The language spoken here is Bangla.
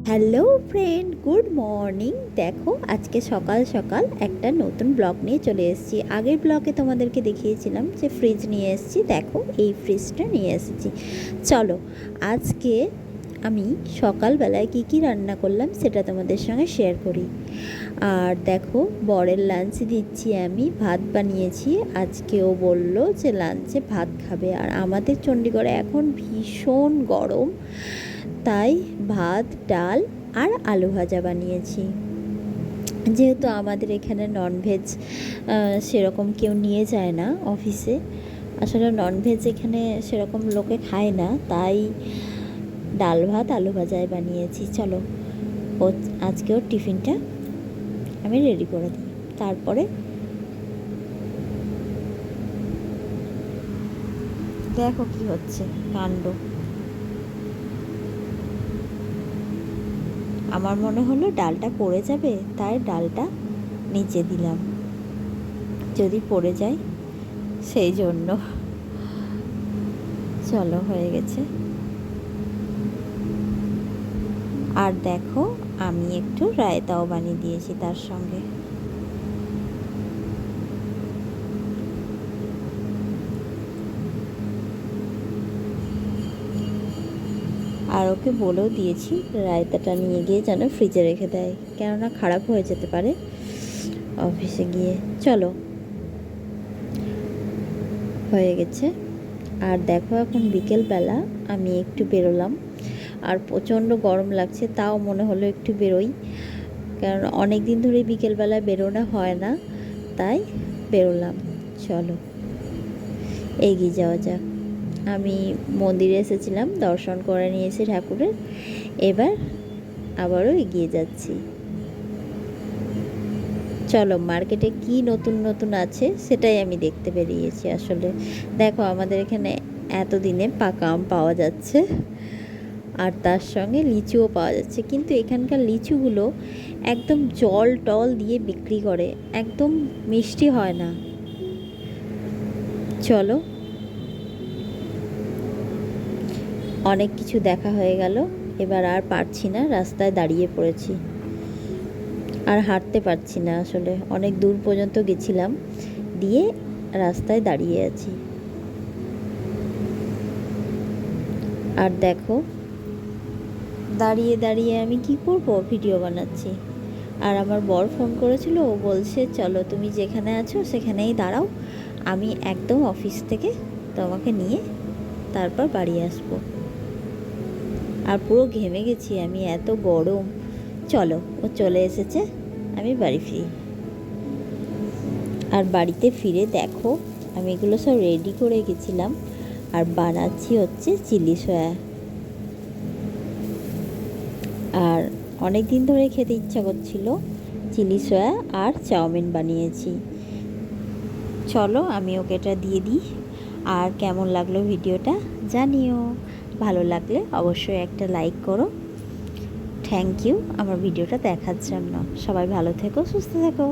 Hello friend, good morning. দেখো আজকে সকাল সকাল একটা নতুন ব্লগ নিয়ে চলে এসেছি। আগের ব্লগে তোমাদেরকে দেখিয়েছিলাম যে ফ্রিজ নিয়ে এসেছি, দেখো এই ফ্রিজটা নিয়ে এসেছি। চলো আজকে আমি সকালবেলায় কী কী রান্না করলাম সেটা তোমাদের সঙ্গে শেয়ার করি। আর দেখো বরের লাঞ্চ দিচ্ছি, আমি ভাত বানিয়েছি। আজকেও বললো যে লাঞ্চে ভাত খাবে, আর আমাদের চণ্ডীগড়ে এখন ভীষণ গরম, তাই ভাত, ডাল আর আলু ভাজা বানিয়েছি। যেহেতু আমাদের এখানে ননভেজ সেরকম কেউ নিয়ে যায় না অফিসে, আসলে ননভেজ এখানে সেরকম লোকে খায় না, তাই ডাল ভাত আলু ভাজায় বানিয়েছি। চলো ও আজকেও টিফিনটা আমি রেডি করে দিই, তারপরে দেখো কি হচ্ছে কাণ্ড। আমার মনে হলো ডালটা পড়ে যাবে, তাই ডালটা নিচে দিলাম, যদি পড়ে যায় সেই জন্য। চলো হয়ে গেছে। আর দেখো আমি একটু রায়তাও বানিয়ে দিয়েছি তার সঙ্গে। আর ওকে বলেও দিয়েছি রায়তাটা নিয়ে গিয়ে যেন ফ্রিজে রেখে দেয়, কেননা খারাপ হয়ে যেতে পারে অফিসে গিয়ে। চলো হয়ে গেছে। আর দেখো এখন বিকেলবেলা আমি একটু বেরোলাম, আর প্রচণ্ড গরম লাগছে, তাও মনে হলো একটু বেরোই, কারণ অনেক দিন ধরে বিকেলবেলা বেরোনো হয় না, তাই বেরোলাম। চলো এগিয়ে যাওয়া যাক। আমি মন্দিরে এসেছিলাম, দর্শন করে নিয়েছি ঠাকুরের, এবার আবারও এগিয়ে যাচ্ছি। চলো মার্কেটে কি নতুন নতুন আছে সেটাই আমি দেখতে বেরিয়েছি। আসলে দেখো আমাদের এখানে এতদিনে পাকা আম পাওয়া যাচ্ছে, আর তার সঙ্গে লিচুও পাওয়া যাচ্ছে, কিন্তু এখানকার লিচুগুলো একদম জল টল দিয়ে বিক্রি করে, একদম মিষ্টি হয় না। চলো অনেক কিছু দেখা হয়ে গেল, এবার আর পারছি না, রাস্তায় দাঁড়িয়ে পড়েছি, আর হাঁটতে পারছি না। আসলে অনেক দূর পর্যন্ত গেছিলাম, দিয়ে রাস্তায় দাঁড়িয়ে আছি। আর দেখো দাঁড়িয়ে দাঁড়িয়ে আমি কি করব, ভিডিও বানাচ্ছি। আর আমার বর ফোন করেছিল, ও বলছে চলো তুমি যেখানে আছো সেখানেই দাঁড়াও, আমি একদম অফিস থেকে তোমাকে নিয়ে তারপর বাড়ি আসবো। আর পুরো ঘেমে গেছি আমি, এত গরম। চলো ও চলে এসেছে, আমি বাড়ি ফিরি। আর বাড়িতে ফিরে দেখো আমি এগুলো সব রেডি করে গেছিলাম, আর বানাচ্ছি হচ্ছে চিলি সয়া। আর অনেক দিন ধরে খেতে ইচ্ছা করছিল, চিলি সয়া আর চাউমিন বানিয়েছি। চলো আমি ওকে এটা দিয়ে দিই। আর কেমন লাগলো ভিডিওটা জানিও, ভালো লাগলে অবশ্যই একটা লাইক করো। থ্যাংক ইউ আমার ভিডিওটা দেখার জন্য। সবাই ভালো থেকো, সুস্থ থেকো।